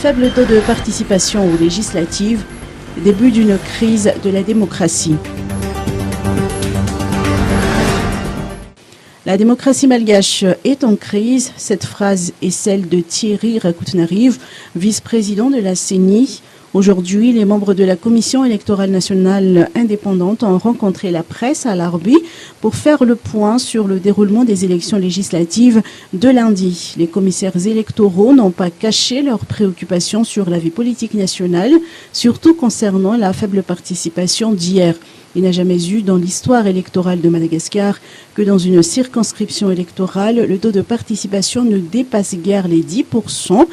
Faible taux de participation aux législatives, début d'une crise de la démocratie. La démocratie malgache est en crise. Cette phrase est celle de Thierry Rakootnariv, vice-président de la CENI. Aujourd'hui, les membres de la Commission électorale nationale indépendante ont rencontré la presse à Larbi pour faire le point sur le déroulement des élections législatives de lundi. Les commissaires électoraux n'ont pas caché leurs préoccupations sur la vie politique nationale, surtout concernant la faible participation d'hier. Il n'a jamais eu dans l'histoire électorale de Madagascar que dans une circonscription électorale, le taux de participation ne dépasse guère les 10%.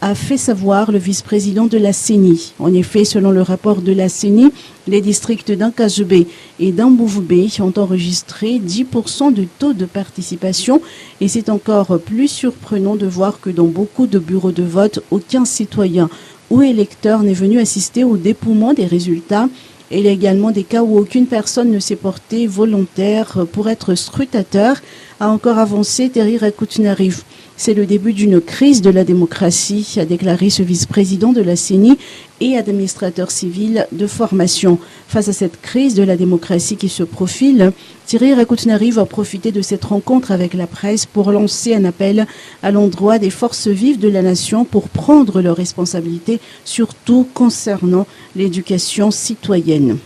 A fait savoir le vice-président de la CENI. En effet, selon le rapport de la CENI, les districts d'Ankazebe et d'Ambouvbe ont enregistré 10% de taux de participation et c'est encore plus surprenant de voir que dans beaucoup de bureaux de vote, aucun citoyen ou électeur n'est venu assister au dépouillement des résultats. Et il y a également des cas où aucune personne ne s'est portée volontaire pour être scrutateur, a encore avancé Thierry Rakootnariv. C'est le début d'une crise de la démocratie, a déclaré ce vice-président de la CENI et administrateur civil de formation. Face à cette crise de la démocratie qui se profile, Thierry Rakootnariv a profité de cette rencontre avec la presse pour lancer un appel à l'endroit des forces vives de la nation pour prendre leurs responsabilités, surtout concernant l'éducation citoyenne.